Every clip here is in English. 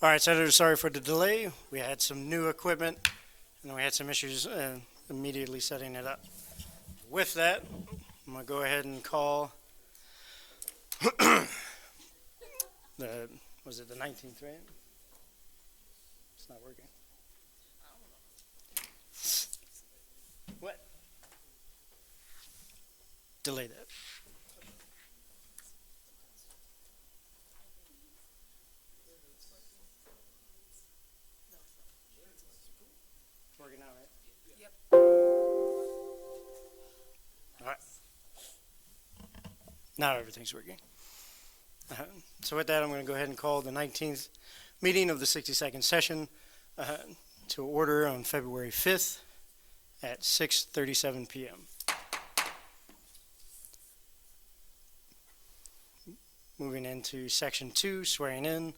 All right, Senator, sorry for the delay. We had some new equipment, and we had some issues immediately setting it up. With that, I'm going to go ahead and call was it the 19th, right? It's not working. What? Delay that. It's working now, right? Yep. All right. Now everything's working. So with that, I'm going to go ahead and call the 19th meeting of the 62nd session to order on February 5th at 6:37 p.m. Moving into section 2, swearing in.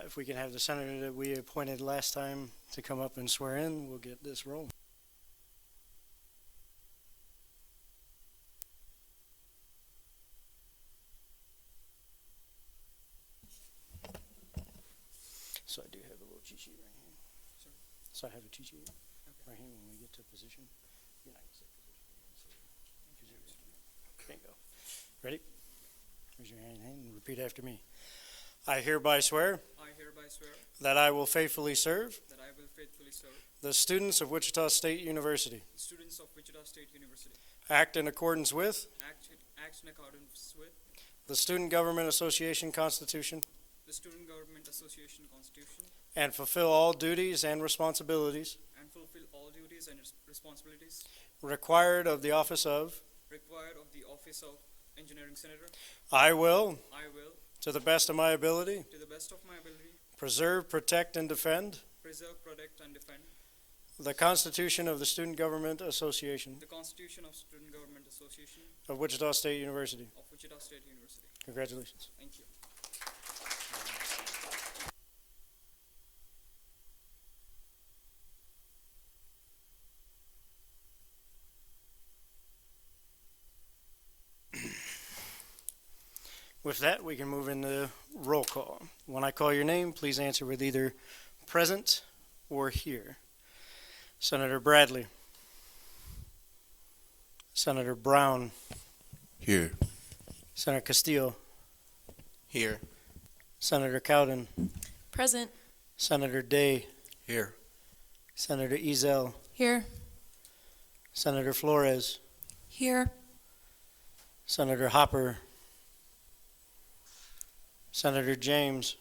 If we can have the senator that we appointed last time to come up and swear in, we'll get this rolling. So I do have a little cheat sheet right here. Sorry? So I have a cheat sheet Okay. right here when we get to position. You're not going to say position. There you go. Ready? Raise your hand and repeat after me. I hereby swear I hereby swear that I will faithfully serve that I will faithfully serve the students of Wichita State University, the students of Wichita State University, act in accordance with act in accordance with the Student Government Association Constitution, the Student Government Association Constitution, and fulfill all duties and responsibilities and fulfill all duties and responsibilities required of the office of. required of the office of Engineering Senator. I will, I will, to the best of my ability, to the best of my ability, preserve, protect, and defend preserve, protect, and defend the Constitution of the Student Government Association the Constitution of Student Government Association of Wichita State University. of Wichita State University. Congratulations. Thank you. With that, we can move into roll call. When I call your name, please answer with either present or here. Senator Bradley. Senator Brown. Here. Senator Castillo. Here. Senator Cowden. Present. Senator Day. Here. Senator Ezell. Here. Senator Flores. Here. Senator Hopper. Senator James.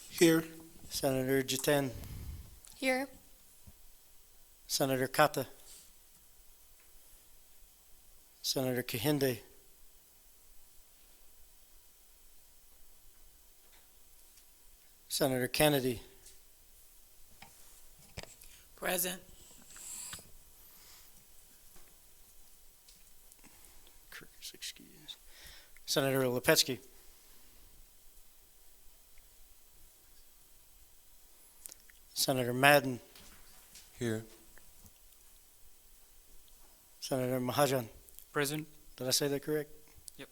Here. Senator Jiten. Here. Senator Kata. Senator Kahinde. Senator Kennedy. Present. Excuse. Senator Lepetsky. Senator Madden. Here. Senator Mahajan. Present. Did I say that correct? Yep.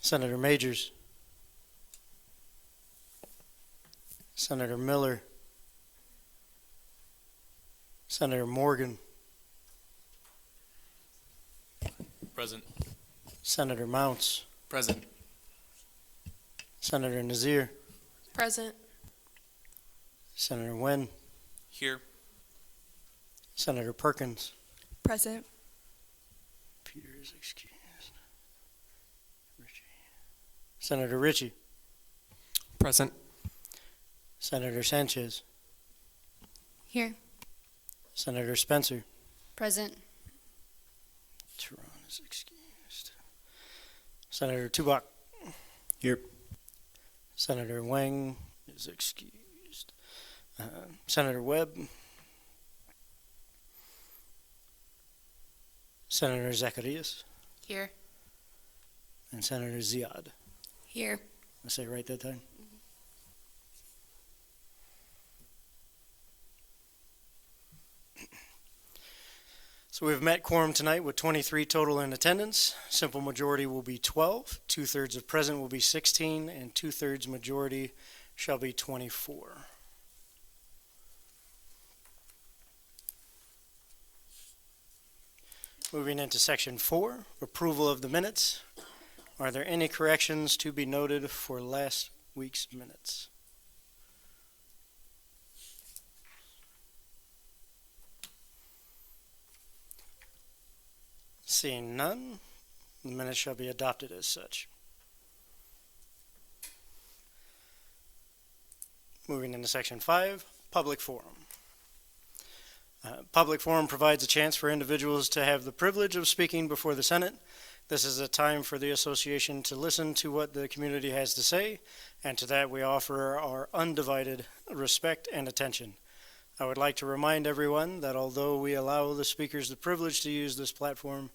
Senator Majors. Senator Miller. Senator Morgan. Present. Senator Mounts. Present. Senator Nazir. Present. Senator Nguyen. Here. Senator Perkins. Present. Peter is excused. Richie. Senator Ritchie. Present. Senator Sanchez. Here. Senator Spencer. Present. Tehran is excused. Senator Tubak. Here. Senator Wang is excused. Senator Webb. Senator Zacharias. Here. And Senator Ziad. Here. I say it right that time? So we've met quorum tonight with 23 total in attendance. Simple majority will be 12. 2/3 of present will be 16, and 2/3 majority shall be 24. Moving into section 4, approval of the minutes. Are there any corrections to be noted for last week's minutes? Seeing none, the minutes shall be adopted as such. Moving into section 5, public forum. Public forum provides a chance for individuals to have the privilege of speaking before the Senate. This is a time for the association to listen to what the community has to say, and to that we offer our undivided respect and attention. I would like to remind everyone that although we allow the speakers the privilege to use this platform,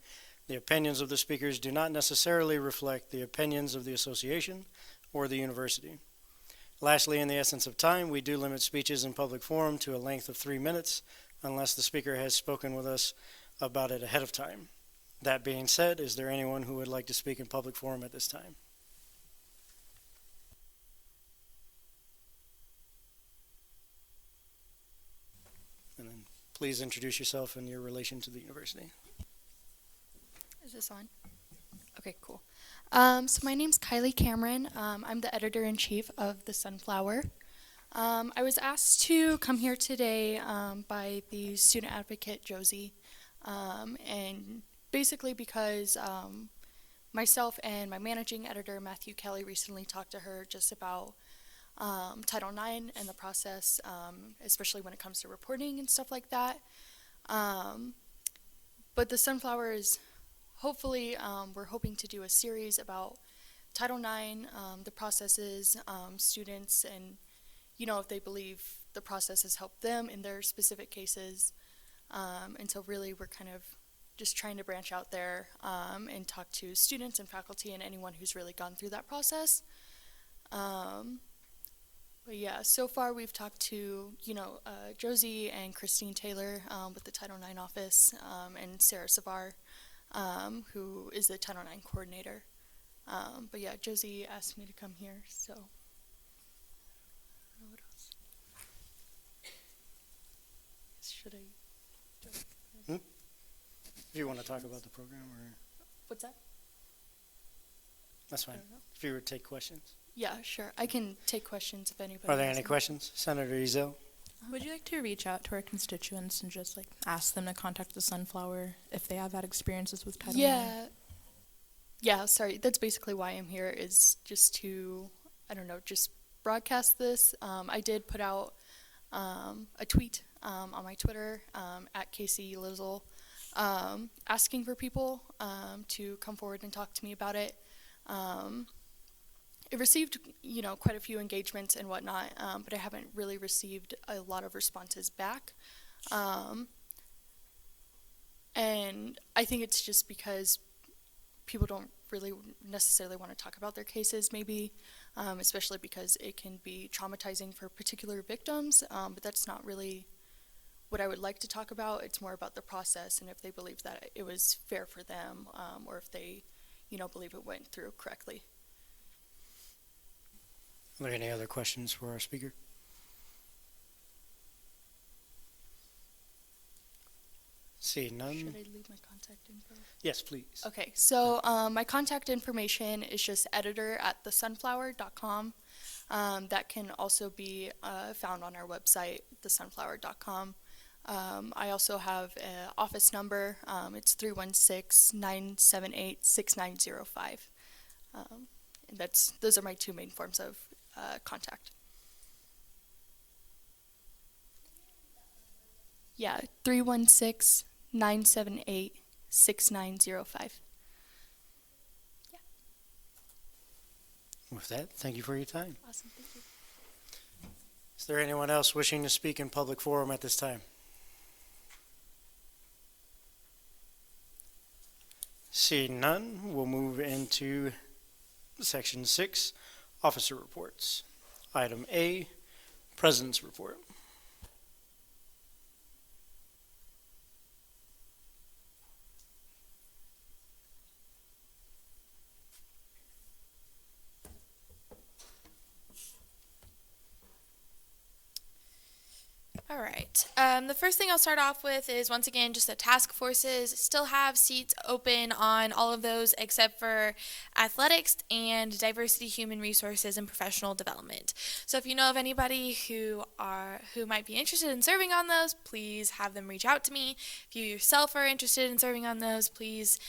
the opinions of the speakers do not necessarily reflect the opinions of the association or the university. Lastly, in the essence of time, we do limit speeches in public forum to a length of 3 minutes, unless the speaker has spoken with us about it ahead of time. That being said, is there anyone who would like to speak in public forum at this time? And then please introduce yourself and your relation to the university. Is this on? Okay, cool. So my name's Kylie Cameron. I'm the editor-in-chief of The Sunflower. I was asked to come here today by the student advocate, Jozie, and basically because myself and my managing editor, Matthew Kelly, recently talked to her just about Title IX and the process, especially when it comes to reporting and stuff like that. But The Sunflower is hopefully, we're hoping to do a series about Title IX, the processes, students, and if they believe the process has helped them in their specific cases. And so really we're kind of just trying to branch out there and talk to students and faculty and anyone who's really gone through that process. But yeah, so far we've talked to, Jozie and Christine Taylor with the Title IX office, and Sarah Savar, who is the Title IX coordinator. But yeah, Jozie asked me to come here, so I don't know what else. Should I? If you want to talk about the program, or What's that? that's fine. I don't know. If you would take questions. Yeah, sure. I can take questions if anybody Are there has any them. questions? Senator Ezel? Would you like to reach out to our constituents and just ask them to contact the Sunflower if they have had experiences with Title IX? Yeah, sorry. That's basically why I'm here, is just to, just broadcast this. I did put out a tweet on my Twitter, at Casey Lizzle, asking for people to come forward and talk to me about it. It received, quite a few engagements and whatnot, but I haven't really received a lot of responses back. And I think it's just because people don't really necessarily want to talk about their cases, maybe, especially because it can be traumatizing for particular victims, but that's not really what I would like to talk about. It's more about the process and if they believe that it was fair for them, or if they, believe it went through correctly. Are there any other questions for our speaker? Seeing none? Should I leave my contact info? Yes, please. Okay, so my contact information is just editor@thesunflower.com. That can also be found on our website, thesunflower.com. I also have an office number. It's 316-978-6905. And those are my two main forms of contact. Yeah, 316-978-6905. With that, thank you for your time. Awesome, thank you. Is there anyone else wishing to speak in public forum at this time? Seeing none, we'll move into Section 6, Officer Reports. Item A, President's Report. All right. The first thing I'll start off with is, once again, just the task forces still have seats open on all of those except for athletics and diversity, human resources, and professional development. So if you know of anybody who might be interested in serving on those, please have them reach out to me. If you yourself are interested in serving on those, please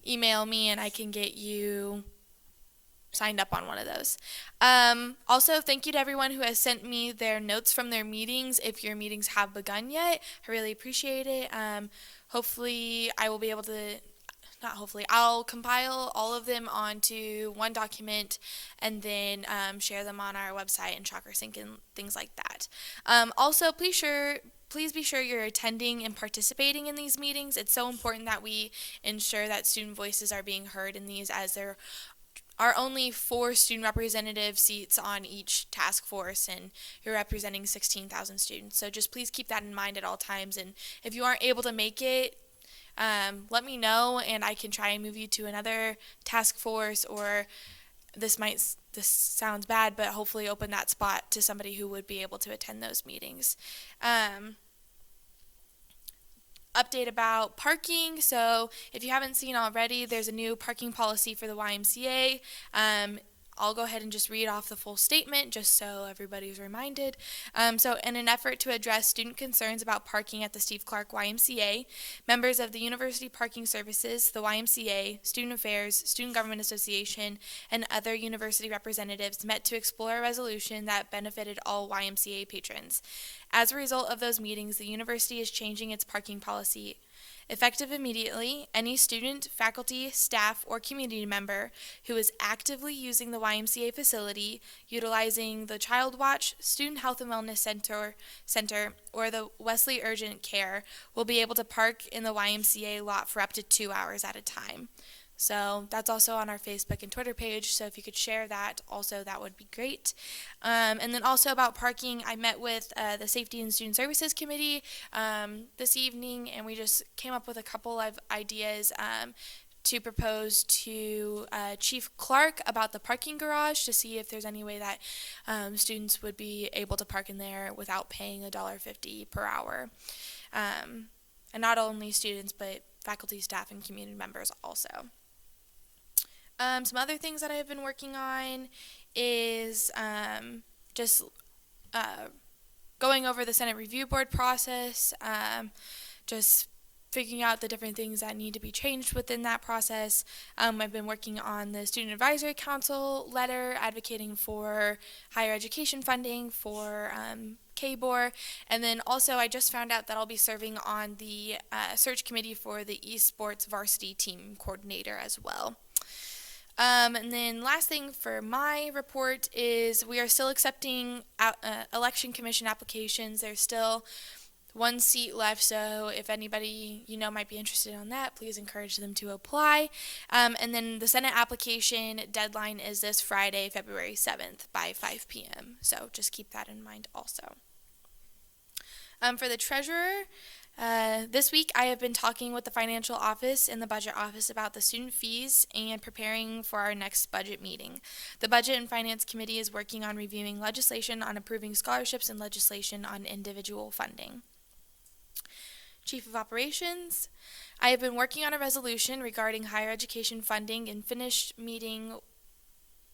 email me and I can get you signed up on one of those. Also, thank you to everyone who has sent me their notes from their meetings. If your meetings have begun yet, I really appreciate it. Hopefully, I will be able to, not hopefully, I'll compile all of them onto one document and then share them on our website and Chakra Sync and things like that. Also, please be sure you're attending and participating in these meetings. It's so important that we ensure that student voices are being heard in these, as there are only 4 student representative seats on each task force, and you're representing 16,000 students. So just please keep that in mind at all times. And if you aren't able to make it, let me know, and I can try and move you to another task force, or this sounds bad, but hopefully open that spot to somebody who would be able to attend those meetings. Update about parking. So if you haven't seen already, there's a new parking policy for the YMCA. I'll go ahead and just read off the full statement just so everybody's reminded. So in an effort to address student concerns about parking at the Steve Clark YMCA, members of the University Parking Services, the YMCA, Student Affairs, Student Government Association, and other university representatives met to explore a resolution that benefited all YMCA patrons. As a result of those meetings, the university is changing its parking policy. Effective immediately, any student, faculty, staff, or community member who is actively using the YMCA facility, utilizing the Child Watch, Student Health and Wellness Center, or the Wesley Urgent Care will be able to park in the YMCA lot for up to 2 hours at a time. So that's also on our Facebook and Twitter page, so if you could share that also, that would be great. And then also about parking, I met with the Safety and Student Services Committee this evening, and we just came up with a couple of ideas to propose to Chief Clark about the parking garage, to see if there's any way that students would be able to park in there without paying $1.50 per hour. And not only students, but faculty, staff, and community members also. Some other things that I've been working on is just going over the Senate Review Board process, just figuring out the different things that need to be changed within that process. I've been working on the Student Advisory Council letter advocating for higher education funding for KBOR, and then also I just found out that I'll be serving on the search committee for the esports varsity team coordinator as well. And then last thing for my report is we are still accepting election commission applications. There's still 1 seat left, so if anybody might be interested on that, please encourage them to apply. And then the Senate application deadline is this Friday, February 7th by 5 p.m. So just keep that in mind also. For the treasurer, this week I have been talking with the financial office and the budget office about the student fees and preparing for our next budget meeting. The Budget and Finance Committee is working on reviewing legislation on approving scholarships and legislation on individual funding. Chief of Operations, I have been working on a resolution regarding higher education funding and finished meeting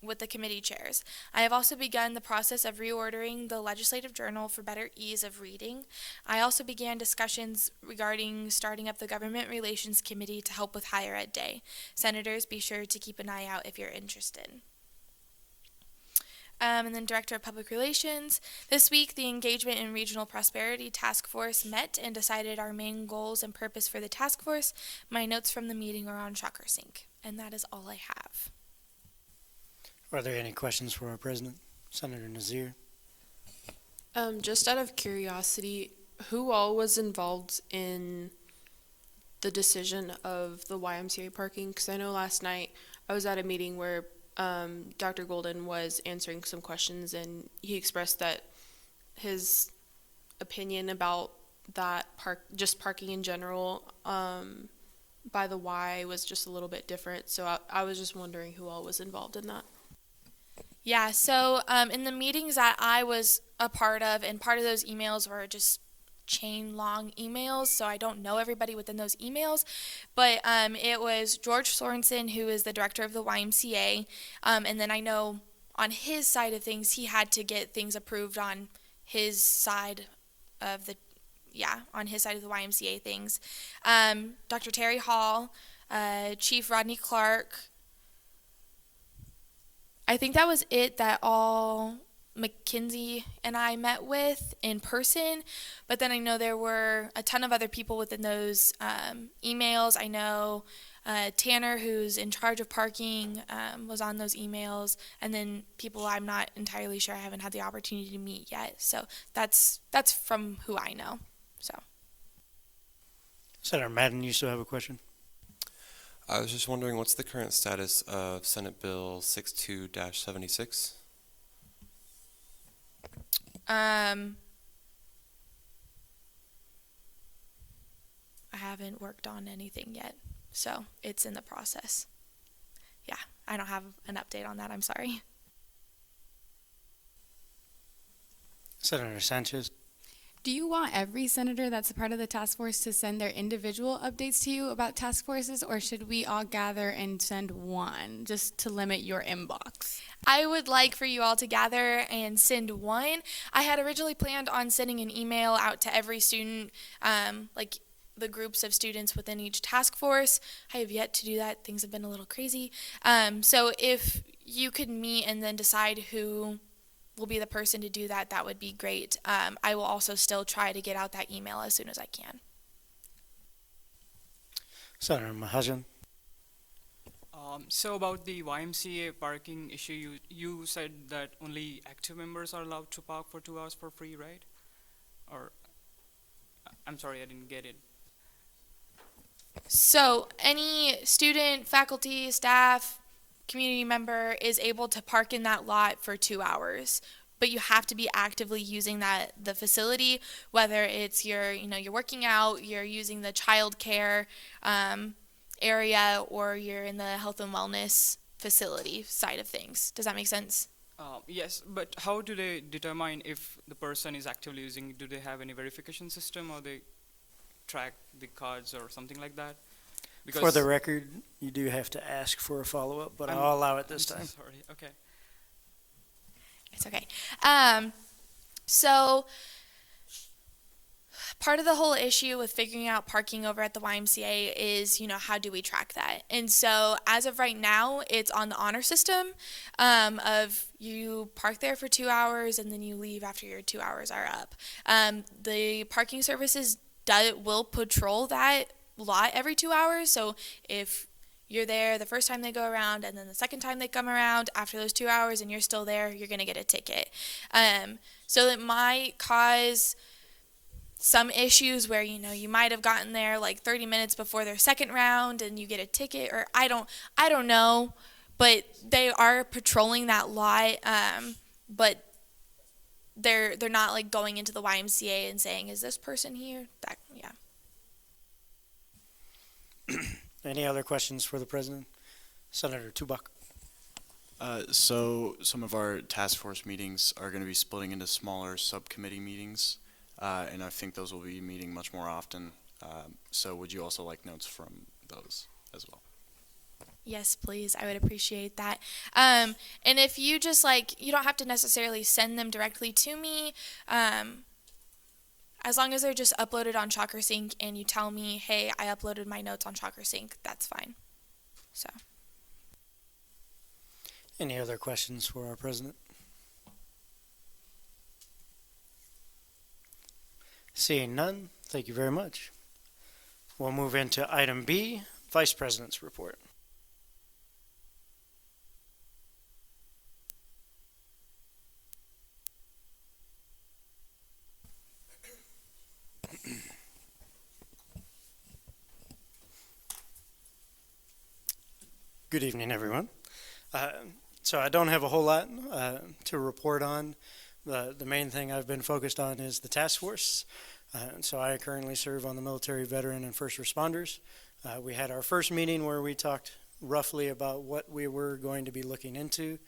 with the committee chairs. I have also begun the process of reordering the legislative journal for better ease of reading. I also began discussions regarding starting up the Government Relations Committee to help with Higher Ed Day. Senators, be sure to keep an eye out if you're interested. And then Director of Public Relations. This week, the Engagement and Regional Prosperity Task Force met and decided our main goals and purpose for the task force. My notes from the meeting are on Chakra Sync, and that is all I have. Are there any questions for our president, Senator Nazir? Just out of curiosity, who all was involved in the decision of the YMCA parking? Because I know last night I was at a meeting where Dr. Golden was answering some questions, and he expressed that his opinion about that parking in general by the Y was just a little bit different. So I was just wondering who all was involved in that. Yeah, so in the meetings that I was a part of, and part of those emails were just chain long emails, so I don't know everybody within those emails. But it was George Sorensen, who is the director of the YMCA, and then I know on his side of things, he had to get things approved on his side of the YMCA things. Dr. Terry Hall, Chief Rodney Clark. I think that was it that all Mackenzie and I met with in person, but then I know there were a ton of other people within those emails. I know Tanner, who's in charge of parking, was on those emails, and then people I'm not entirely sure, I haven't had the opportunity to meet yet. So that's from who I know. So Senator Madden, you still have a question? I was just wondering, what's the current status of Senate Bill 62-76? I haven't worked on anything yet, so it's in the process. Yeah, I don't have an update on that. I'm sorry. Senator Sanchez. Do you want every senator that's a part of the task force to send their individual updates to you about task forces, or should we all gather and send one just to limit your inbox? I would like for you all to gather and send one. I had originally planned on sending an email out to every student, like the groups of students within each task force. I have yet to do that. Things have been a little crazy. So if you could meet and then decide who will be the person to do that, that would be great. I will also still try to get out that email as soon as I can. Senator Mahajan. So about the YMCA parking issue, you said that only active members are allowed to park for 2 hours for free, right? Or, I'm sorry, I didn't get it. So any student, faculty, staff, community member is able to park in that lot for 2 hours, but you have to be actively using the facility, whether it's you're working out, you're using the child care area, or you're in the health and wellness facility side of things. Does that make sense? Yes, but how do they determine if the person is actively using? Do they have any verification system, or they track the cards or something like that? Because For the record, you do have to ask for a follow-up, but I'll allow it this I'm time. so sorry. Okay. It's okay. So part of the whole issue with figuring out parking over at the YMCA is, how do we track that? And so as of right now, it's on the honor system of you park there for 2 hours and then you leave after your 2 hours are up. The parking services will patrol that lot every 2 hours. So if you're there the first time they go around and then the second time they come around after those 2 hours and you're still there, you're going to get a ticket. So it might cause some issues where, you might have gotten there like 30 minutes before their second round and you get a ticket, or I don't know, but they are patrolling that lot. But they're not like going into the YMCA and saying, is this person here? Yeah. Any other questions for the president? Senator Tubak. So some of our task force meetings are going to be splitting into smaller subcommittee meetings, and I think those will be meeting much more often. So would you also like notes from those as well? Yes, please. I would appreciate that. And if you just you don't have to necessarily send them directly to me. As long as they're just uploaded on ChalkerSync and you tell me, hey, I uploaded my notes on ChalkerSync, that's fine. So. Any other questions for our president? Seeing none, thank you very much. We'll move into item B, Vice President's report. Good evening, everyone. So I don't have a whole lot to report on. The main thing I've been focused on is the task force. So I currently serve on the military, veteran, and first responders. We had our first meeting where we talked roughly about what we were going to be looking into.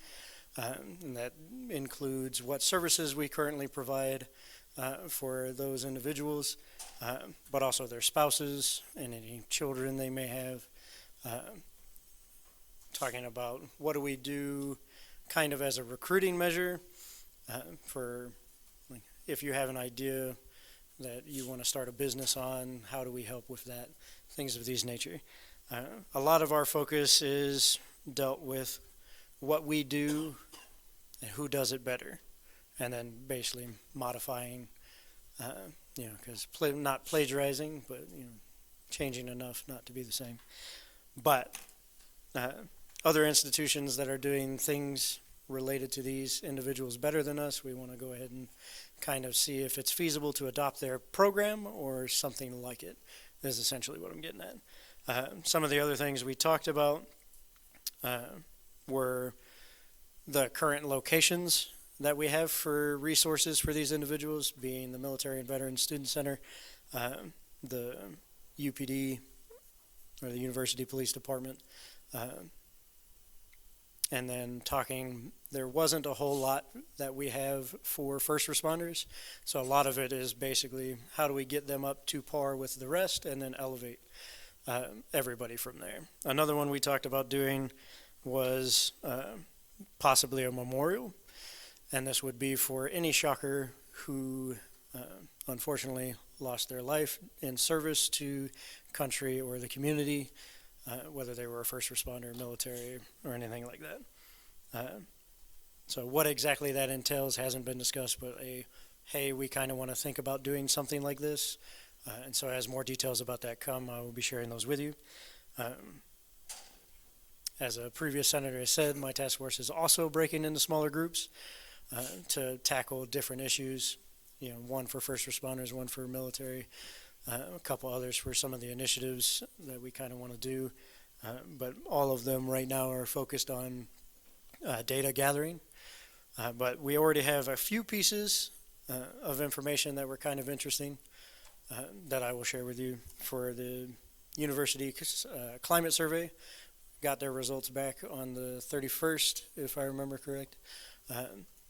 And that includes what services we currently provide, for those individuals, but also their spouses and any children they may have. Talking about what do we do kind of as a recruiting measure for like, if you have an idea that you want to start a business on, how do we help with that? Things of these nature. A lot of our focus is dealt with what we do and who does it better, and then basically modifying, because not plagiarizing, but changing enough not to be the same. But other institutions that are doing things related to these individuals better than us, we want to go ahead and kind of see if it's feasible to adopt their program or something like it, is essentially what I'm getting at. Some of the other things we talked about were the current locations that we have for resources for these individuals, being the Military and Veterans Student Center, the UPD, or the University Police Department, and then talking, there wasn't a whole lot that we have for first responders, so a lot of it is basically how do we get them up to par with the rest and then elevate everybody from there. Another one we talked about doing was possibly a memorial, and this would be for any shocker who unfortunately lost their life in service to country or the community, whether they were a first responder, military, or anything like that. So what exactly that entails hasn't been discussed, but hey, we kind of want to think about doing something like this. And so as more details about that come, I will be sharing those with you. As a previous senator has said, my task force is also breaking into smaller groups to tackle different issues. One for first responders, one for military, a couple others for some of the initiatives that we kind of want to do. But all of them right now are focused on data gathering. But we already have a few pieces of information that were kind of interesting that I will share with you. For the university climate survey, got their results back on the 31st, if I remember correct,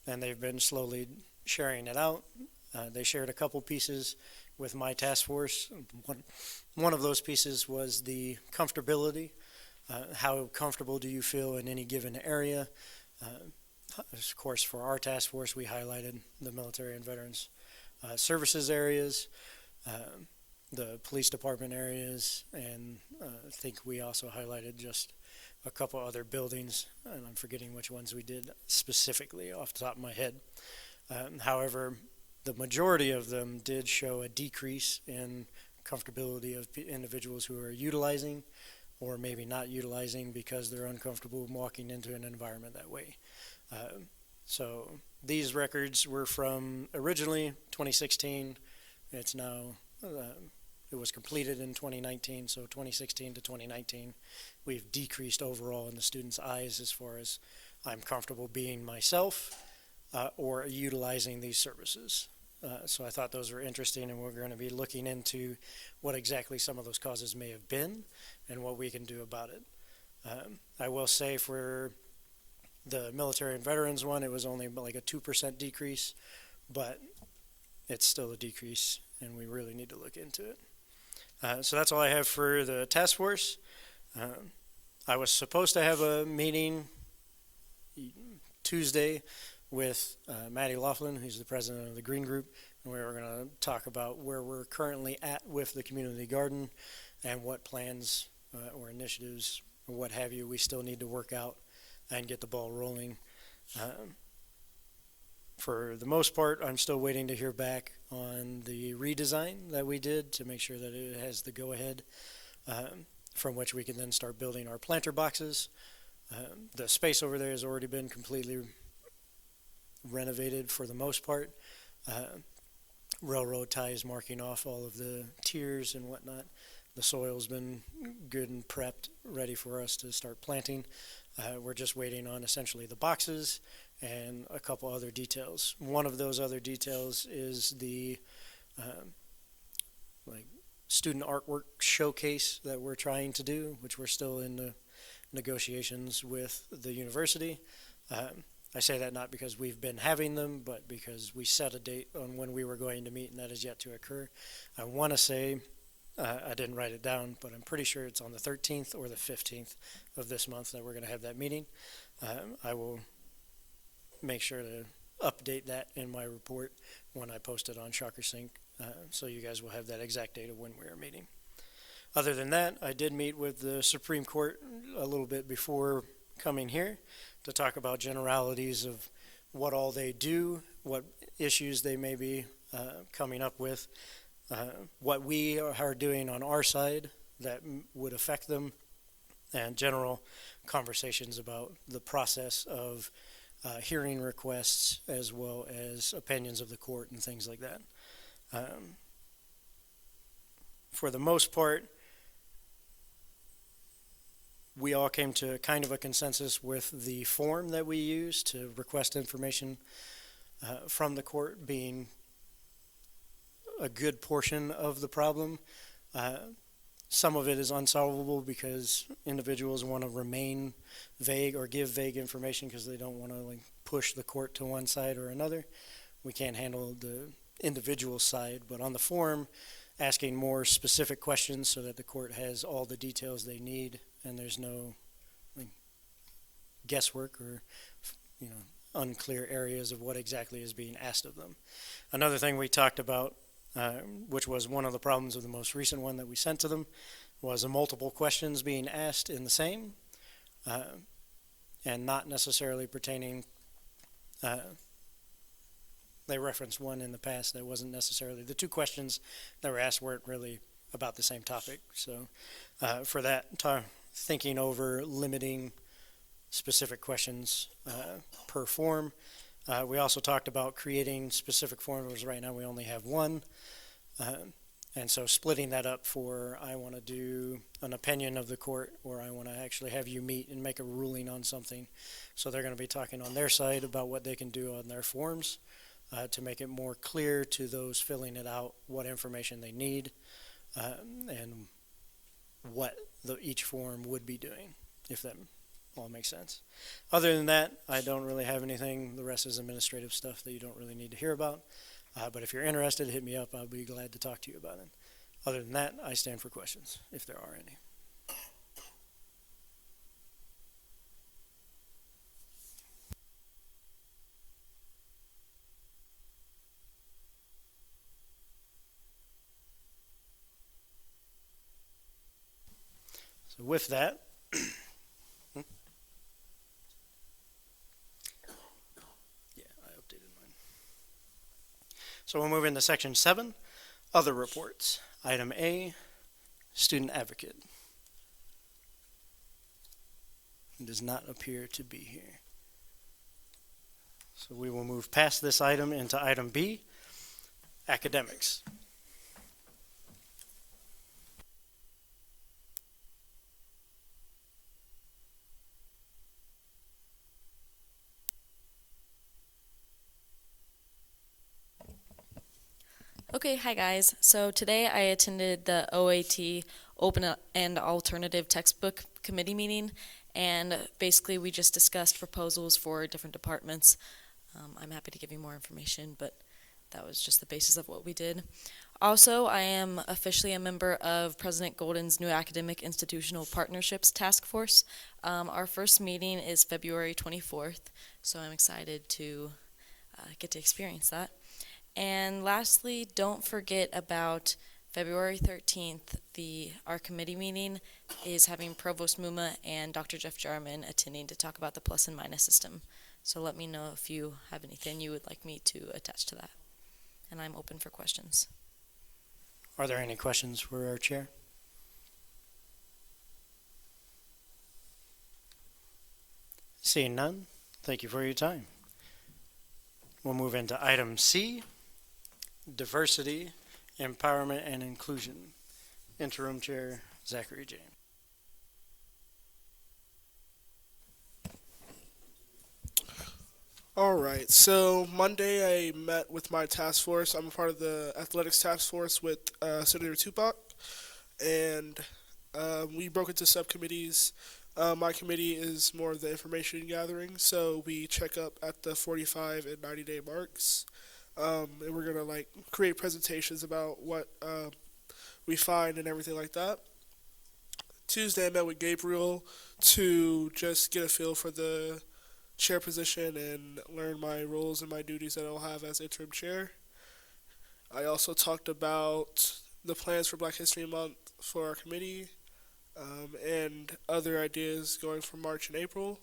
and they've been slowly sharing it out. They shared a couple pieces with my task force. One of those pieces was the comfortability. How comfortable do you feel in any given area? Of course, for our task force, we highlighted the military and veterans services areas, the police department areas, and I think we also highlighted just a couple other buildings, and I'm forgetting which ones we did specifically off the top of my head. However, the majority of them did show a decrease in comfortability of individuals who are utilizing or maybe not utilizing because they're uncomfortable walking into an environment that way. So these records were from originally 2016. It's now, it was completed in 2019, so 2016 to 2019. We've decreased overall in the students' eyes as far as I'm comfortable being myself or utilizing these services. So I thought those were interesting, and we're going to be looking into what exactly some of those causes may have been and what we can do about it. I will say for the military and veterans one, it was only like a 2% decrease, but it's still a decrease, and we really need to look into it. So that's all I have for the task force. I was supposed to have a meeting Tuesday with Maddie Laughlin, who's the president of the Green Group, and we were going to talk about where we're currently at with the community garden and what plans or initiatives or what have you we still need to work out and get the ball rolling. For the most part, I'm still waiting to hear back on the redesign that we did to make sure that it has the go-ahead from which we can then start building our planter boxes. The space over there has already been completely renovated for the most part. Railroad ties marking off all of the tiers and whatnot. The soil's been good and prepped, ready for us to start planting. We're just waiting on essentially the boxes and a couple other details. One of those other details is the student artwork showcase that we're trying to do, which we're still in the negotiations with the university. I say that not because we've been having them, but because we set a date on when we were going to meet, and that is yet to occur. I want to say, I didn't write it down, but I'm pretty sure it's on the 13th or the 15th of this month that we're going to have that meeting. I will make sure to update that in my report when I post it on Shocker Sync, so you guys will have that exact date of when we are meeting. Other than that, I did meet with the Supreme Court a little bit before coming here to talk about generalities of what all they do, what issues they may be coming up with, what we are doing on our side that would affect them, and general conversations about the process of hearing requests as well as opinions of the court and things like that. For the most part, we all came to kind of a consensus with the form that we use to request information from the court being a good portion of the problem. Some of it is unsolvable because individuals want to remain vague or give vague information because they don't want to push the court to one side or another. We can't handle the individual side, but on the form, asking more specific questions so that the court has all the details they need and there's no guesswork or unclear areas of what exactly is being asked of them. Another thing we talked about, which was one of the problems of the most recent one that we sent to them, was a multiple questions being asked in the same and not necessarily pertaining. They referenced one in the past that wasn't necessarily, the two questions that were asked weren't really about the same topic. So for that, thinking over limiting specific questions per form. We also talked about creating specific forms. Right now we only have one. And so splitting that up for, I want to do an opinion of the court, or I want to actually have you meet and make a ruling on something. So they're going to be talking on their side about what they can do on their forms to make it more clear to those filling it out what information they need and what each form would be doing, if that all makes sense. Other than that, I don't really have anything. The rest is administrative stuff that you don't really need to hear about. But if you're interested, hit me up. I'll be glad to talk to you about it. Other than that, I stand for questions, if there are any. So with that, so we'll move into section 7, other reports. Item A, student advocate. He does not appear to be here. So we will move past this item into item B, academics. Okay, hi guys. So today I attended the OAT Open and Alternative Textbook Committee meeting, and basically we just discussed proposals for different departments. I'm happy to give you more information, but that was just the basis of what we did. Also, I am officially a member of President Golden's new Academic Institutional Partnerships Task Force. Our first meeting is February 24th, so I'm excited to get to experience that. And lastly, don't forget about February 13th, our committee meeting is having Provost Muma and Dr. Jeff Jarman attending to talk about the plus and minus system. So let me know if you have anything you would like me to attach to that. And I'm open for questions. Are there any questions for our chair? Seeing none, thank you for your time. We'll move into item C, diversity, empowerment, and inclusion. Interim Chair Zachary James. All right, so Monday I met with my task force. I'm a part of the athletics task force with Senator Tupac, and we broke into subcommittees. My committee is more of the information gathering, so we check up at the 45 and 90-day marks. And we're going to like create presentations about what we find and everything like that. Tuesday I met with Gabriel to just get a feel for the chair position and learn my roles and my duties that I'll have as interim chair. I also talked about the plans for Black History Month for our committee, and other ideas going for March and April.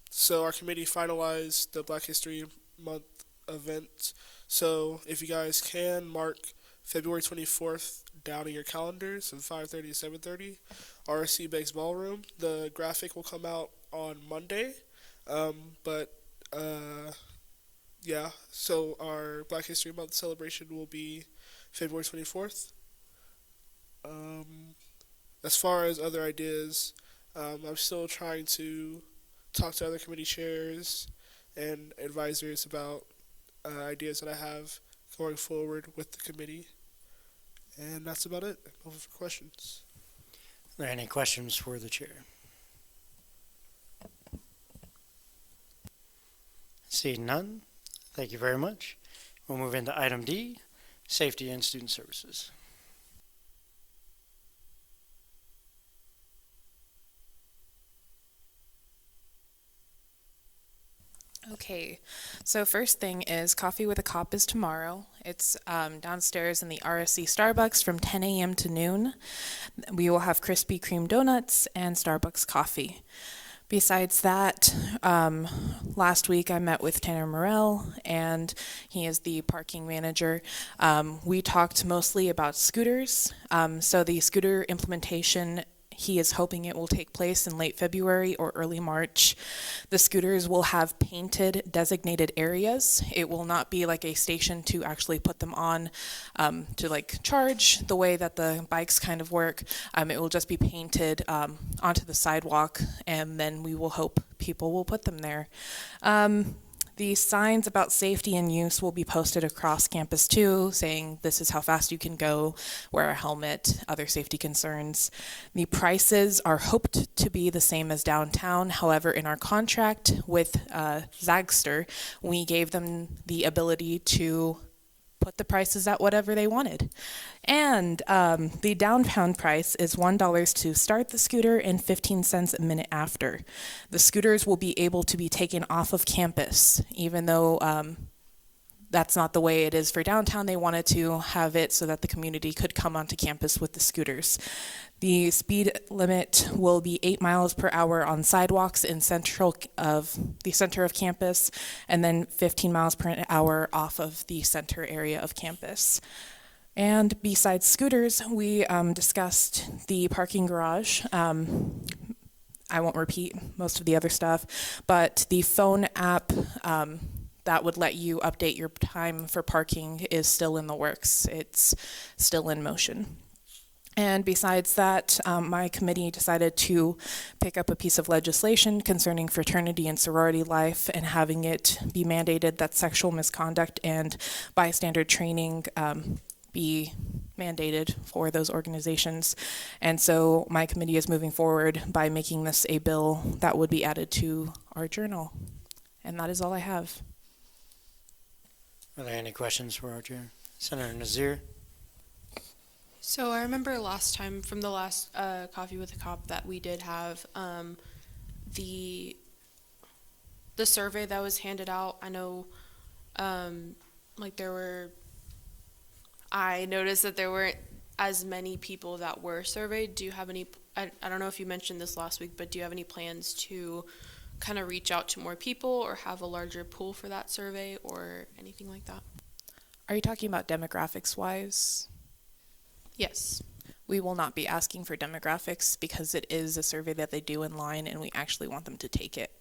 So our committee finalized the Black History Month event. So if you guys can, mark February 24th down in your calendars from 5:30 to 7:30, RSC Bakes Ballroom. The graphic will come out on Monday, yeah, so our Black History Month celebration will be February 24th. As far as other ideas, I'm still trying to talk to other committee chairs and advisors about ideas that I have going forward with the committee. And that's about it. Open for questions. Are there any questions for the chair? Seeing none, thank you very much. We'll move into item D, Safety and Student Services. Okay, so first thing is Coffee with a Cop is tomorrow. It's downstairs in the RSC Starbucks from 10 a.m. to noon. We will have Krispy Kreme donuts and Starbucks coffee. Besides that, last week I met with Tanner Morell, and he is the parking manager. We talked mostly about scooters. So the scooter implementation, he is hoping it will take place in late February or early March. The scooters will have painted designated areas. It will not be like a station to actually put them on to like charge the way that the bikes kind of work. It will just be painted onto the sidewalk, and then we will hope people will put them there. The signs about safety and use will be posted across campus too, saying this is how fast you can go, wear a helmet, other safety concerns. The prices are hoped to be the same as downtown. However, in our contract with Zagster, we gave them the ability to put the prices at whatever they wanted. And the downtown price is $1 to start the scooter and 15 cents a minute after. The scooters will be able to be taken off of campus, even though that's not the way it is for downtown. They wanted to have it so that the community could come onto campus with the scooters. The speed limit will be 8 miles per hour on sidewalks in the center of campus, and then 15 miles per hour off of the center area of campus. And besides scooters, we discussed the parking garage. I won't repeat most of the other stuff, but the phone app that would let you update your time for parking is still in the works. It's still in motion. And besides that, my committee decided to pick up a piece of legislation concerning fraternity and sorority life and having it be mandated that sexual misconduct and bystander training be mandated for those organizations. And so my committee is moving forward by making this a bill that would be added to our journal. And that is all I have. Are there any questions for our chair? Senator Nazir? So I remember last time from the last Coffee with a Cop that we did have the survey that was handed out. I know I noticed that there weren't as many people that were surveyed. Do you have any, I don't know if you mentioned this last week, but do you have any plans to kind of reach out to more people or have a larger pool for that survey or anything like that? Are you talking about demographics-wise? Yes. We will not be asking for demographics because it is a survey that they do in line and we actually want them to take it.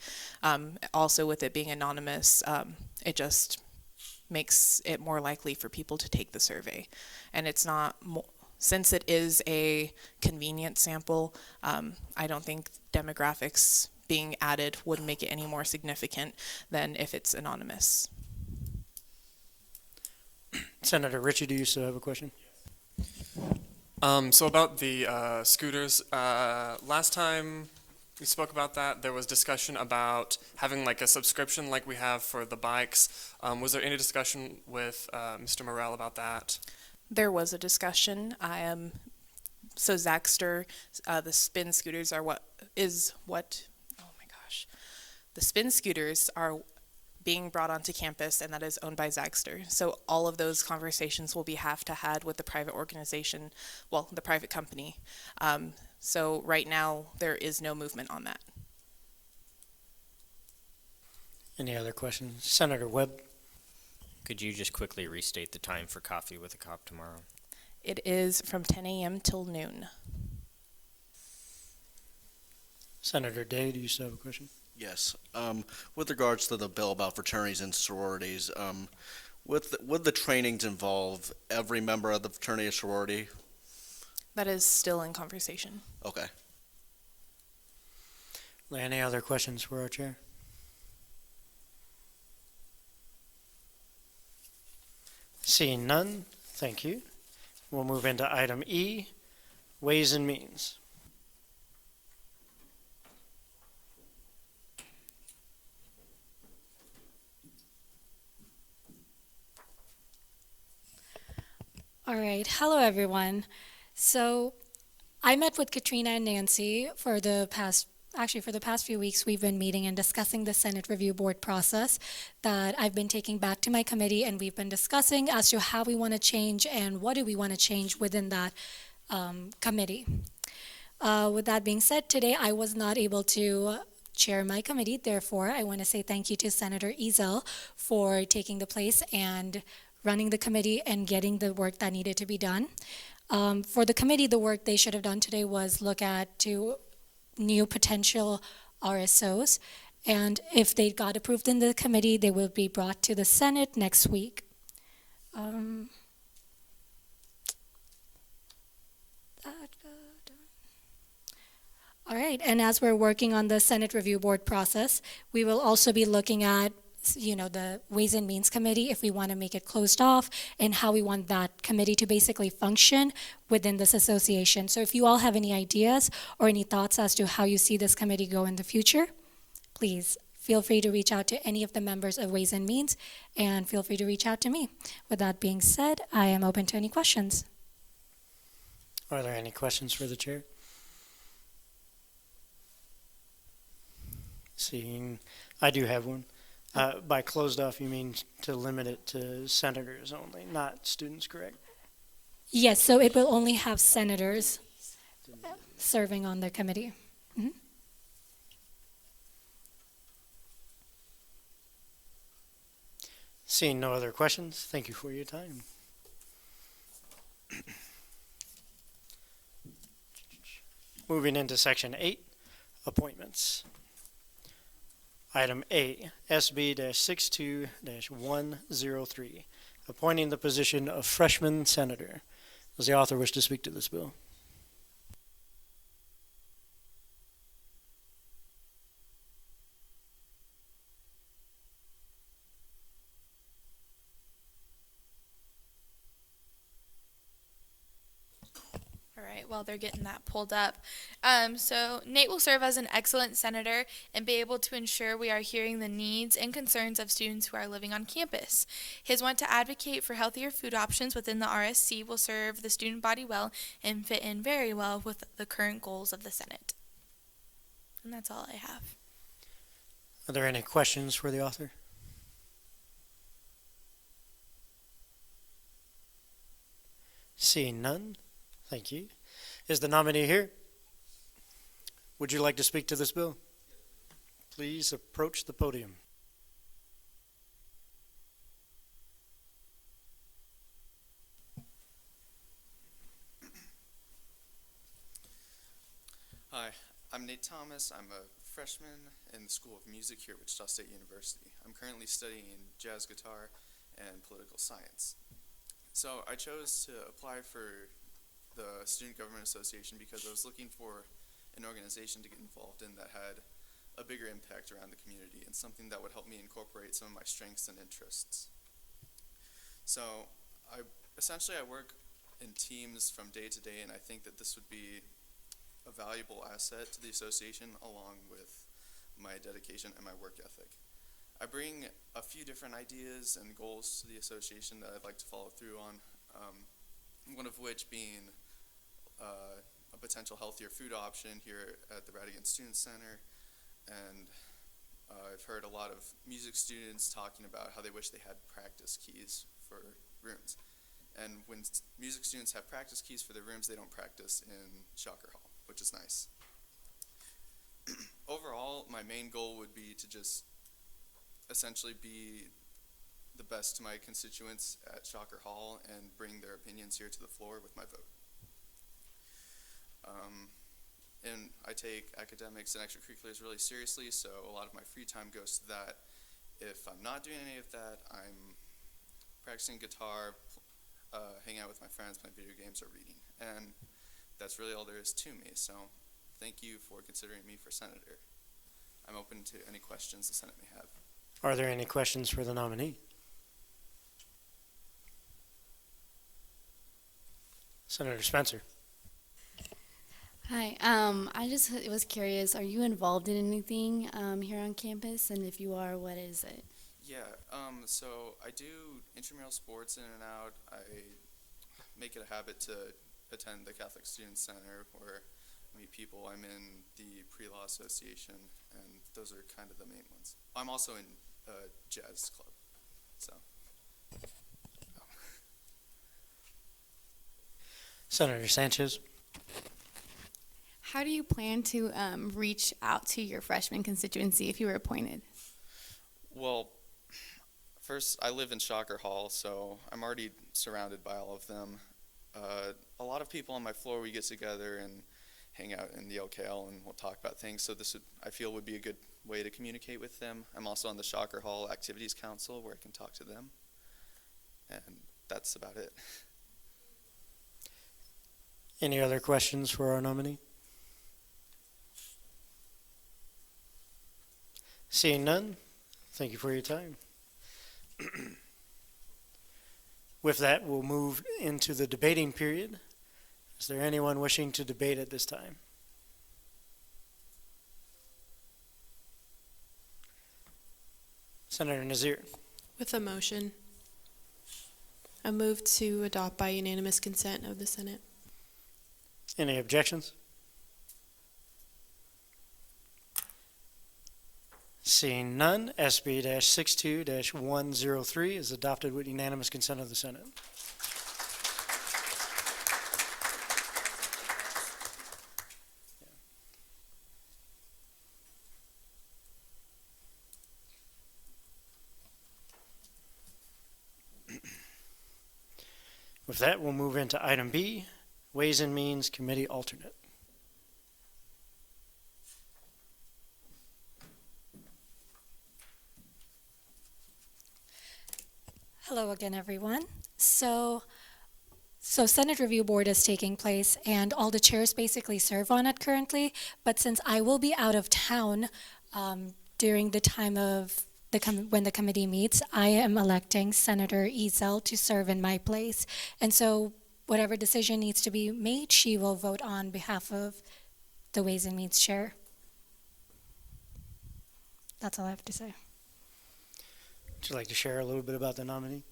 Also, with it being anonymous, it just makes it more likely for people to take the survey. And it's not, since it is a convenient sample, I don't think demographics being added would make it any more significant than if it's anonymous. Senator Ritchie, do you still have a question? So about the scooters, last time we spoke about that, there was discussion about having like a subscription like we have for the bikes. Was there any discussion with Mr. Morrell about that? There was a discussion. So Zaxter, the spin scooters are oh my gosh. The spin scooters are being brought onto campus, and that is owned by Zaxter. So all of those conversations will be had with the private organization, well, the private company. So right now, there is no movement on that. Any other questions? Senator Webb? Could you just quickly restate the time for Coffee with a Cop tomorrow? It is from 10 a.m. till noon. Senator Day, do you still have a question? Yes. With regards to the bill about fraternities and sororities, would the trainings involve every member of the fraternity or sorority? That is still in conversation. Okay. Any other questions for our chair? Seeing none, thank you. We'll move into item E, Ways and Means. All right. Hello, everyone. So I met with Kitrina and Nancy for the past few weeks. We've been meeting and discussing the Senate Review Board process that I've been taking back to my committee, and we've been discussing as to how we want to change and what do we want to change within that committee. With that being said, today I was not able to chair my committee. Therefore, I want to say thank you to Senator Ezel for taking the place and running the committee and getting the work that needed to be done. For the committee, the work they should have done today was look at two new potential RSOs, and if they got approved in the committee, they will be brought to the Senate next week. All right, and as we're working on the Senate Review Board process, we will also be looking at the Ways and Means Committee, if we want to make it closed off, and how we want that committee to basically function within this association. So if you all have any ideas or any thoughts as to how you see this committee go in the future, please feel free to reach out to any of the members of Ways and Means, and feel free to reach out to me. With that being said, I am open to any questions. Are there any questions for the chair? Seeing, I do have one. By closed off, you mean to limit it to senators only, not students, correct? Yes, so it will only have senators serving on the committee. Mm-hmm. Seeing no other questions, thank you for your time. Moving into section 8, appointments. Item A, SB-62-103, appointing the position of freshman senator. Does the author wish to speak to this bill? While they're getting that pulled up. So Nate will serve as an excellent senator and be able to ensure we are hearing the needs and concerns of students who are living on campus. His want to advocate for healthier food options within the RSC will serve the student body well and fit in very well with the current goals of the Senate. And that's all I have. Are there any questions for the author? Seeing none, thank you. Is the nominee here? Would you like to speak to this bill? Please approach the podium. Hi, I'm Nate Thomas. I'm a freshman in the School of Music here at Wichita State University. I'm currently studying jazz guitar and political science. So I chose to apply for the Student Government Association because I was looking for an organization to get involved in that had a bigger impact around the community and something that would help me incorporate some of my strengths and interests. So I work in teams from day to day, and I think that this would be a valuable asset to the association along with my dedication and my work ethic. I bring a few different ideas and goals to the association that I'd like to follow through on, one of which being a potential healthier food option here at the Radigan Student Center. And I've heard a lot of music students talking about how they wish they had practice keys for rooms. And when music students have practice keys for their rooms, they don't practice in Shocker Hall, which is nice. Overall, my main goal would be to just essentially be the best to my constituents at Shocker Hall and bring their opinions here to the floor with my vote. And I take academics and extracurriculars really seriously, so a lot of my free time goes to that. If I'm not doing any of that, I'm practicing guitar, hanging out with my friends, playing video games, or reading. And that's really all there is to me, so thank you for considering me for senator. I'm open to any questions the Senate may have. Are there any questions for the nominee? Senator Spencer. Hi. I just was curious, are you involved in anything here on campus? And if you are, what is it? Yeah, so I do intramural sports in and out. I make it a habit to attend the Catholic Student Center where I meet people. I'm in the Pre-Law Association, and those are kind of the main ones. I'm also in a jazz club, so. Senator Sanchez. How do you plan to reach out to your freshman constituency if you were appointed? Well, first, I live in Shocker Hall, so I'm already surrounded by all of them. A lot of people on my floor, we get together and hang out in the OKL and we'll talk about things, so this would, I feel, would be a good way to communicate with them. I'm also on the Shocker Hall Activities Council where I can talk to them, and that's about it. Any other questions for our nominee? Seeing none, thank you for your time. With that, we'll move into the debating period. Is there anyone wishing to debate at this time? Senator Nazir. With a motion, I move to adopt by unanimous consent of the Senate. Any objections? Seeing none, SB-62-103 is adopted with unanimous consent of the Senate. With that, we'll move into item B, Ways and Means Committee Alternate. Hello again, everyone. So Senate Review Board is taking place, and all the chairs basically serve on it currently. But since I will be out of town during the time of when the committee meets, I am electing Senator Ezel to serve in my place. And so whatever decision needs to be made, she will vote on behalf of the Ways and Means chair. That's all I have to say. Would you like to share a little bit about the nominee?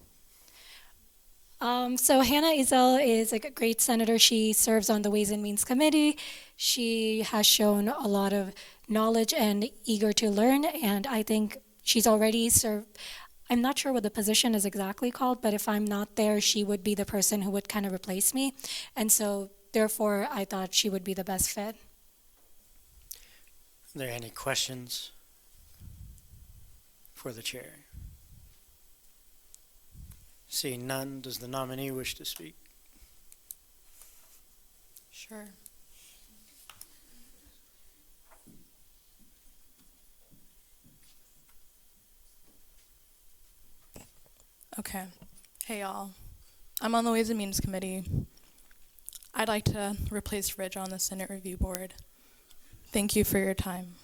So Hannah Ezel is a great senator. She serves on the Ways and Means Committee. She has shown a lot of knowledge and eager to learn, and I think she's already served. I'm not sure what the position is exactly called, but if I'm not there, she would be the person who would kind of replace me. And so therefore, I thought she would be the best fit. Are there any questions for the chair? Seeing none, does the nominee wish to speak? Sure. Okay. Hey, y'all. I'm on the Ways and Means Committee. I'd like to replace Ridge on the Senate Review Board. Thank you for your time.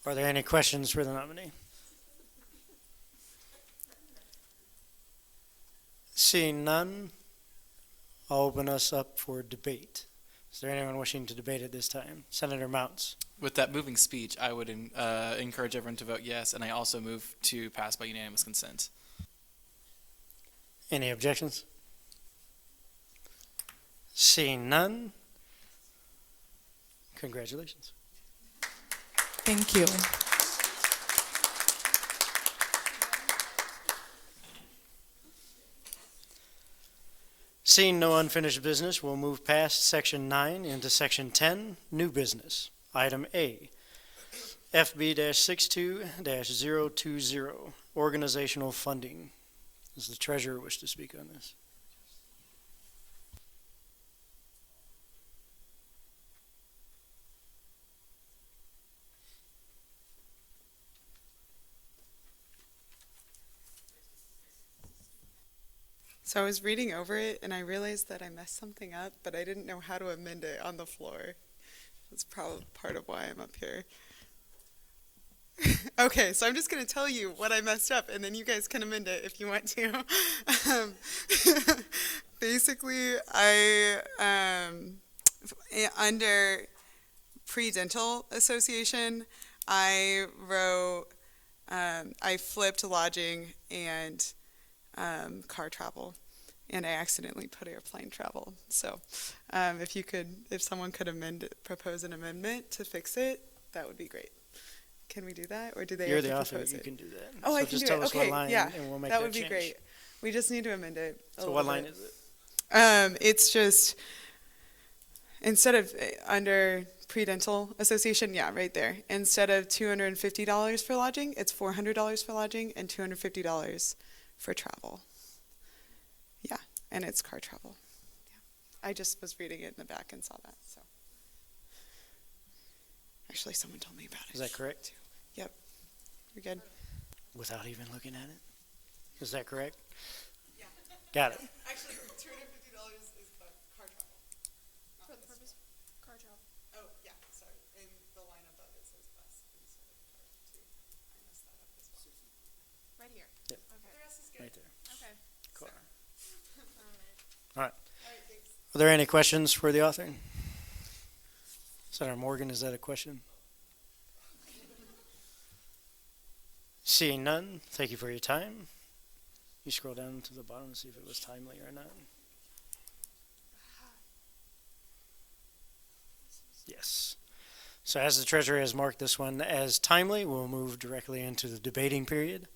Are there any questions for the nominee? Seeing none, I'll open us up for debate. Is there anyone wishing to debate at this time? Senator Mounts. With that moving speech, I would encourage everyone to vote yes, and I also move to pass by unanimous consent. Any objections? Seeing none, congratulations. Thank you. Seeing no unfinished business, we'll move past Section 9 into Section 10, New Business. Item A, FB-62-020, Organizational Funding. Does the Treasurer wish to speak on this? So I was reading over it and I realized that I messed something up, but I didn't know how to amend it on the floor. That's probably part of why I'm up here. Okay, so I'm just going to tell you what I messed up, and then you guys can amend it if you want to. Basically, under Pre-Dental Association, I wrote, I flipped lodging and car travel, and I accidentally put airplane travel. So if someone could propose an amendment to fix it, that would be great. Can we do that, or do they You're have the to author, propose you it? can do that. Oh, So I can just do tell it. us what Okay, line, yeah, and we'll make that that would be change. great. We just need to amend it. So what line is it? It's just instead of under Pre-Dental Association, yeah, right there. Instead of $250 for lodging, it's $400 for lodging and $250 for travel. Yeah, and it's car travel. Yeah. I just was reading it in the back and saw that. So actually, someone told me about it. Is that correct? Yep. You're good. Without even looking at it? Is that correct? Yeah. Got it. Actually, $250 is car travel. For the purpose of car travel. Oh, yeah, sorry. In the line above it says bus instead of car, too. I messed that up as well. Right here. Yep. Okay. The rest is good. Right there. Okay. Cool. All All right. thanks. Are there any questions for the author? Senator Morgan, is that a question? Seeing none, thank you for your time. You scroll down to the bottom and see if it was timely or not. Yes. So as the Treasurer has marked this one as timely, we'll move directly into the debating period.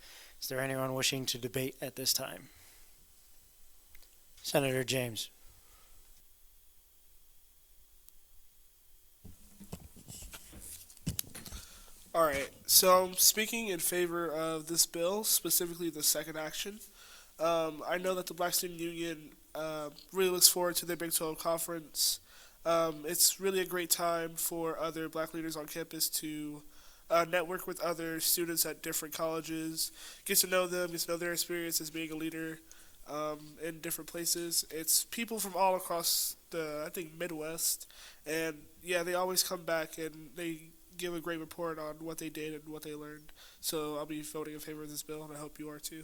Is there anyone wishing to debate at this time? Senator James. All right, so I'm speaking in favor of this bill, specifically the second action. I know that the Black Student Union really looks forward to their Big 12 conference. It's really a great time for other Black leaders on campus to network with other students at different colleges, get to know them, get to know their experience as being a leader in different places. It's people from all across the, I think, Midwest, and yeah, they always come back and they give a great report on what they did and what they learned. So I'll be voting in favor of this bill, and I hope you are too.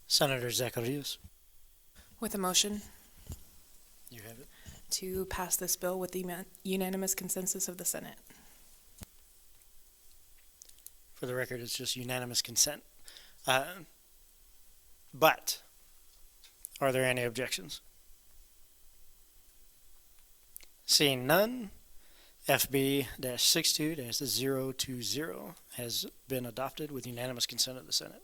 Senator Zacharias. With a motion You have it. to pass this bill with the unanimous consensus of the Senate. For the record, it's just unanimous consent. But are there any objections? Seeing none, FB-62-020 has been adopted with unanimous consent of the Senate.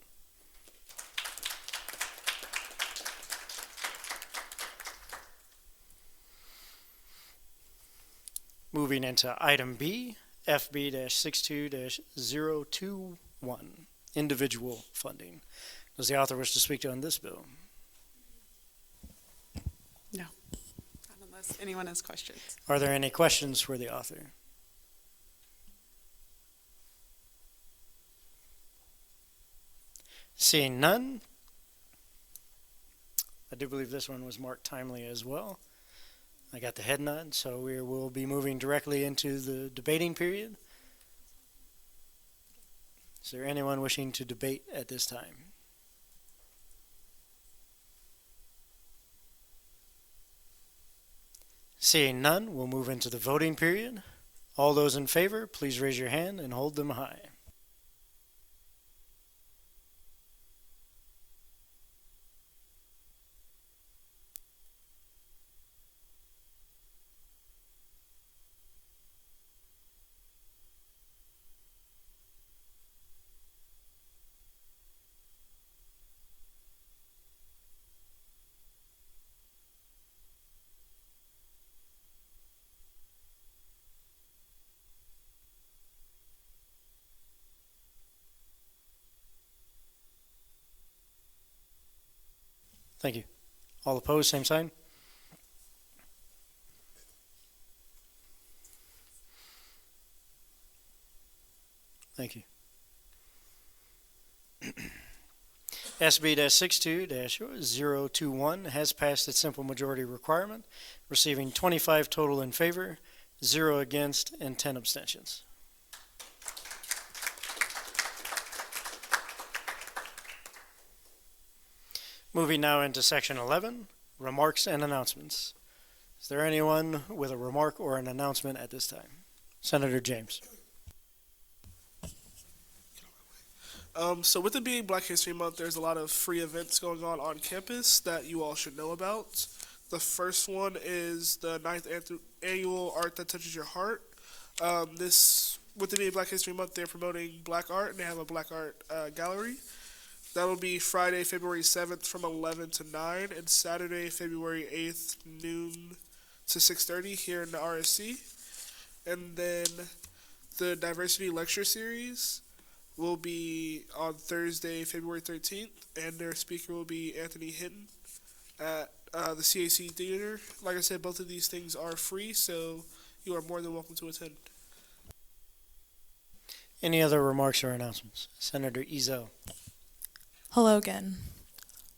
Moving into item B, FB-62-021, individual funding. Does the author wish to speak on this bill? No. Not unless anyone has questions. Are there any questions for the author? Seeing none, I do believe this one was marked timely as well. I got the head nod, so we will be moving directly into the debating period. Is there anyone wishing to debate at this time? Seeing none, we'll move into the voting period. All those in favor, please raise your hand and hold them high. Thank you. All opposed, same sign. Thank you. SB-62-021 has passed its simple majority requirement, receiving 25 total in favor, 0 against, and 10 abstentions. Moving now into Section 11, Remarks and Announcements. Is there anyone with a remark or an announcement at this time? Senator James. So with it being Black History Month, there's a lot of free events going on campus that you all should know about. The first one is the 9th annual Art That Touches Your Heart. With it being Black History Month, they're promoting black art, and they have a black art gallery. That will be Friday, February 7th from 11 to 9, and Saturday, February 8th, noon to 6:30 here in the RSC. And then the Diversity Lecture Series will be on Thursday, February 13th, and their speaker will be Anthony Hinton at the CAC Theater. Like I said, both of these things are free, so you are more than welcome to attend. Any other remarks or announcements? Senator Ezo. Hello again.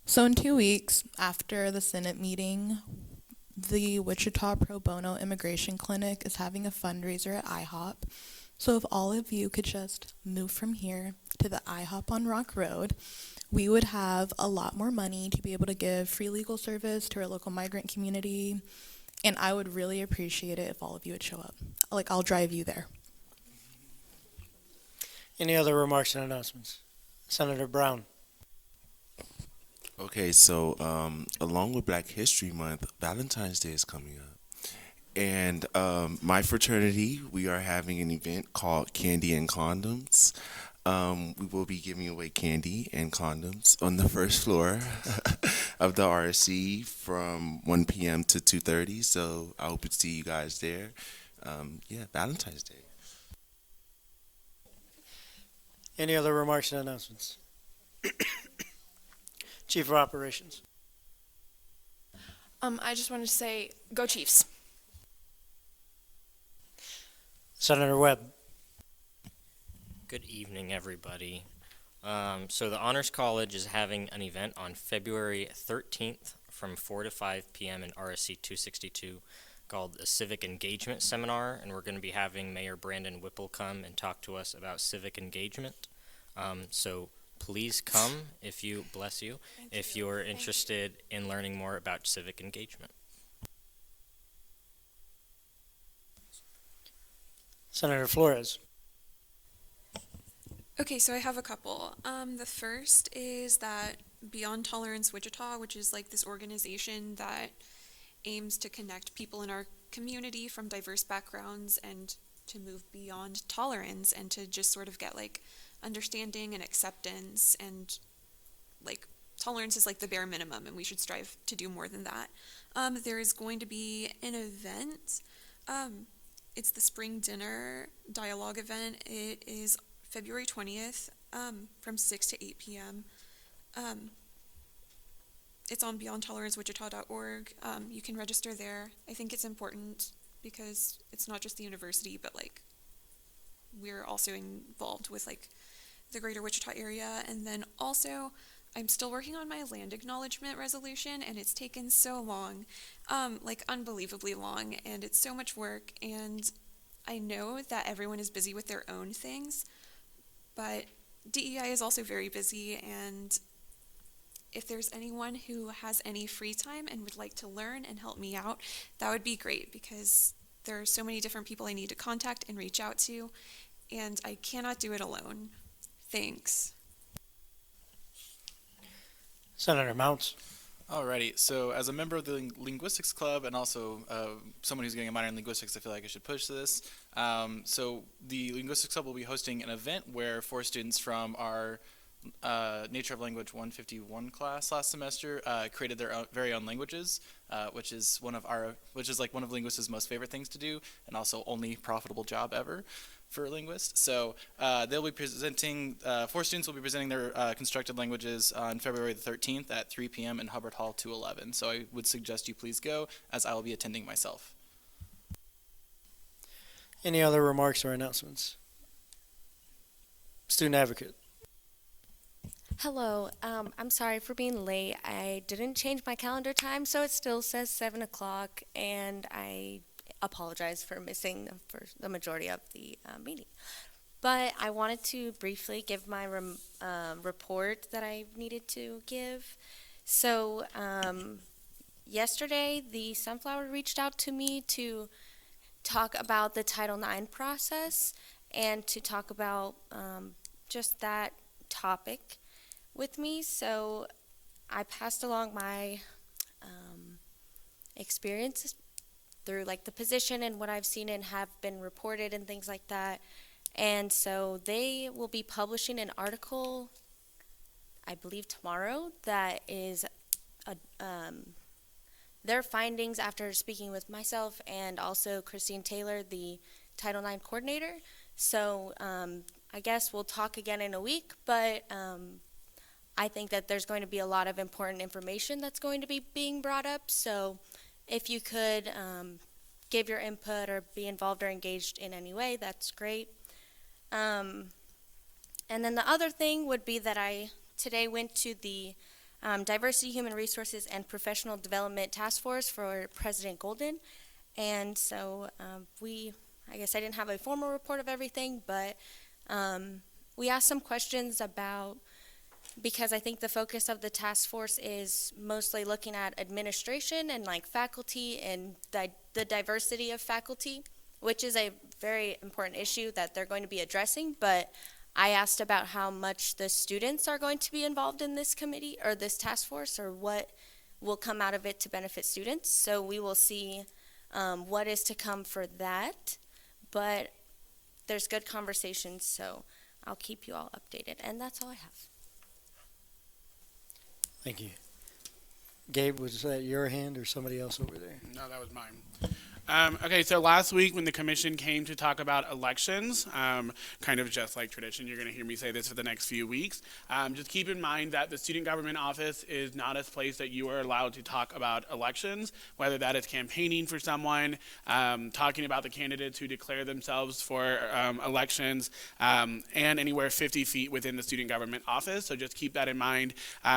So in 2 weeks after the Senate meeting, the Wichita Pro Bono Immigration Clinic is having a fundraiser at IHOP. So if all of you could just move from here to the IHOP on Rock Road, we would have a lot more money to be able to give free legal service to our local migrant community. And I would really appreciate it if all of you would show up. I'll drive you there. Any other remarks and announcements? Senator Brown. Okay, so along with Black History Month, Valentine's Day is coming up. And my fraternity, we are having an event called Candy and Condoms. We will be giving away candy and condoms on the first floor of the RSC from 1 p.m. to 2:30. So I hope to see you guys there. Valentine's Day. Any other remarks and announcements? Chief of Operations. I just wanted to say, go Chiefs. Senator Webb. Good evening, everybody. So the Honors College is having an event on February 13th from 4 to 5 p.m. in RSC 262 called a Civic Engagement Seminar, and we're going to be having Mayor Brandon Whipple come and talk to us about civic engagement. So please come if you are interested in learning more about civic engagement. Senator Flores. Okay, so I have a couple. The first is that Beyond Tolerance Wichita, which is like this organization that aims to connect people in our community from diverse backgrounds and to move beyond tolerance and to just sort of get like understanding and acceptance, and like tolerance is like the bare minimum and we should strive to do more than that. There is going to be an event. It's the Spring Dinner Dialogue event. It is February 20th from 6 to 8 p.m. It's on beyondtolerancewichita.org. You can register there. I think it's important because it's not just the university, but like we're also involved with like the greater Wichita area. And then also I'm still working on my land acknowledgement resolution, and it's taken so long, like unbelievably long, and it's so much work, and I know that everyone is busy with their own things, but DEI is also very busy, and if there's anyone who has any free time and would like to learn and help me out, that would be great, because there are so many different people I need to contact and reach out to, and I cannot do it alone. Thanks. Senator Mounts. Alrighty, so as a member of the Linguistics Club and also someone who's getting a minor in linguistics, I feel like I should push this. So the Linguistics Club will be hosting an event where 4 students from our Nature of Language 151 class last semester created their very own languages, which is like one of linguists' most favorite things to do, and also only profitable job ever for a linguist. So they'll be presenting, 4 students will be presenting their constructed languages on February the 13th at 3 p.m. in Hubbard Hall 211. So I would suggest you please go, as I will be attending myself. Any other remarks or announcements? Student advocate. Hello, I'm sorry for being late. I didn't change my calendar time, so it still says 7 o'clock, and I apologize for missing for the majority of the meeting. But I wanted to briefly give my report that I needed to give. So yesterday, the Sunflower reached out to me to talk about the Title IX process and to talk about just that topic with me. So I passed along my experiences through like the position and what I've seen and have been reported and things like that. And so they will be publishing an article, I believe tomorrow, that is their findings after speaking with myself and also Christine Taylor, the Title IX coordinator. So I guess we'll talk again in a week, but I think that there's going to be a lot of important information that's going to be being brought up. So if you could give your input or be involved or engaged in any way, that's great. And then the other thing would be that I today went to the Diversity, Human Resources, and Professional Development Task Force for President Golden. And so I guess I didn't have a formal report of everything, but we asked some questions about, because I think the focus of the task force is mostly looking at administration and like faculty and the diversity of faculty, which is a very important issue that they're going to be addressing. But I asked about how much the students are going to be involved in this committee or this task force, or what will come out of it to benefit students. So we will see what is to come for that. But there's good conversations, so I'll keep you all updated. And that's all I have. Thank you. Gabe, was that your hand or somebody else over there? No, that was mine. Okay, so last week when the commission came to talk about elections, kind of just like tradition, you're going to hear me say this for the next few weeks, just keep in mind that the student government office is not a place that you are allowed to talk about elections, whether that is campaigning for someone, talking about the candidates who declare themselves for elections, and anywhere 50 feet within the student government office. So just keep that in mind.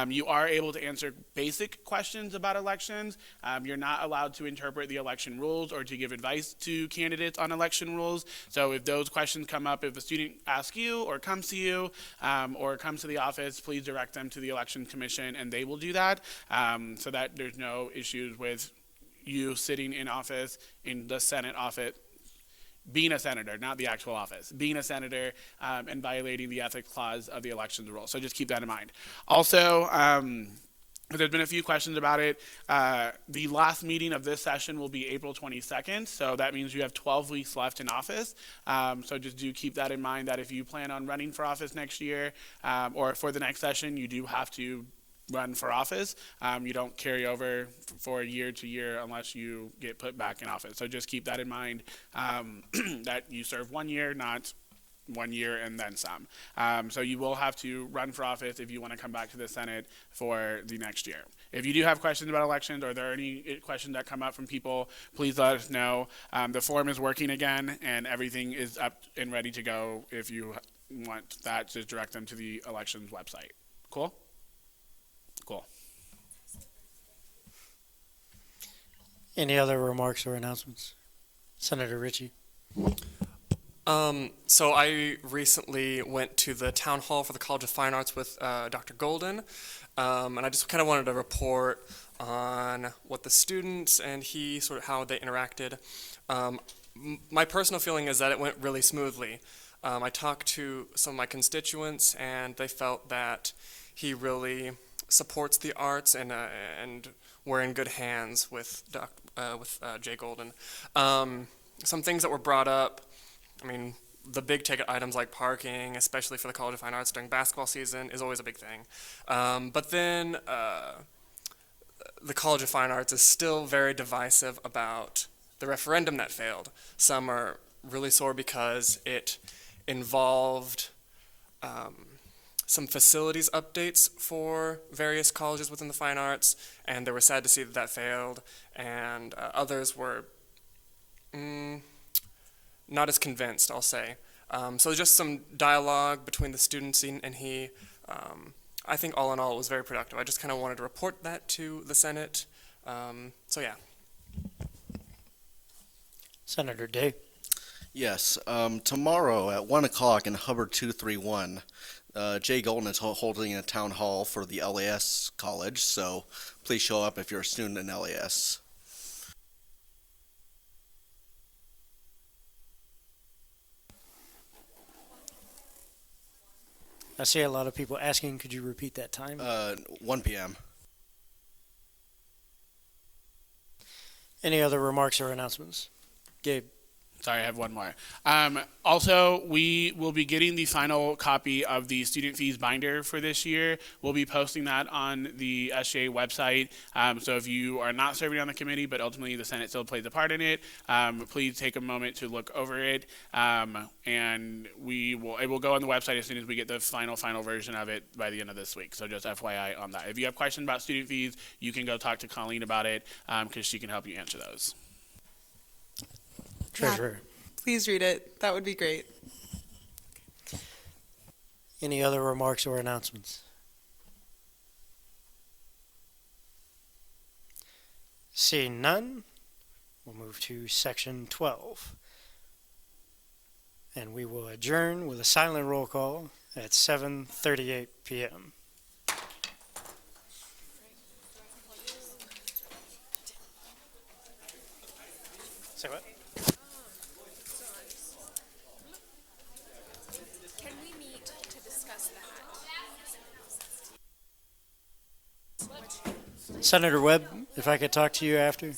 You are able to answer basic questions about elections. You're not allowed to interpret the election rules or to give advice to candidates on election rules. So if those questions come up, if a student asks you or comes to you or comes to the office, please direct them to the Election Commission and they will do that, so that there's no issues with you sitting in office, in the Senate office, being a senator, not the actual office, being a senator and violating the ethics clause of the elections rule. So just keep that in mind. Also, there's been a few questions about it. The last meeting of this session will be April 22nd, so that means you have 12 weeks left in office. So just do keep that in mind, that if you plan on running for office next year or for the next session, you do have to run for office. You don't carry over for year to year unless you get put back in office. So just keep that in mind, that you serve 1 year, not 1 year and then some. So you will have to run for office if you want to come back to the Senate for the next year. If you do have questions about elections, or there are any questions that come up from people, please let us know. The form is working again and everything is up and ready to go. If you want that, just direct them to the elections website. Cool? Cool. Any other remarks or announcements? Senator Ritchie. So I recently went to the town hall for the College of Fine Arts with Dr. Golden, and I just kind of wanted to report on what the students and he sort of how they interacted. My personal feeling is that it went really smoothly. I talked to some of my constituents, and they felt that he really supports the arts, and we're in good hands with Jay Golden. Some things that were brought up. I mean, the big ticket items like parking, especially for the College of Fine Arts during basketball season, is always a big thing. But then the College of Fine Arts is still very divisive about the referendum that failed. Some are really sore because it involved some facilities updates for various colleges within the fine arts, and they were sad to see that that failed. And others were not as convinced, I'll say. So just some dialogue between the students and he. I think all in all it was very productive. I just kind of wanted to report that to the Senate. So yeah. Senator Day. Yes, tomorrow at 1 o'clock in Hubbard 231, Jay Golden is holding a town hall for the LAS college, so please show up if you're a student in LAS. I see a lot of people asking, could you repeat that time? 1 p.m. Any other remarks or announcements? Gabe. Sorry, I have one more. Also, we will be getting the final copy of the student fees binder for this year. We'll be posting that on the SGA website. So if you are not serving on the committee, but ultimately the Senate still plays a part in it, please take a moment to look over it. And it will go on the website as soon as we get the final version of it by the end of this week. So just FYI on that. If you have questions about student fees, you can go talk to Colleen about it because she can help you answer those. Treasurer. Please read it. That would be great. Any other remarks or announcements? Seeing none, we'll move to section 12. And we will adjourn with a silent roll call at 7:38 p.m. Say what? Can we meet to discuss that? Senator Webb, if I could talk to you after.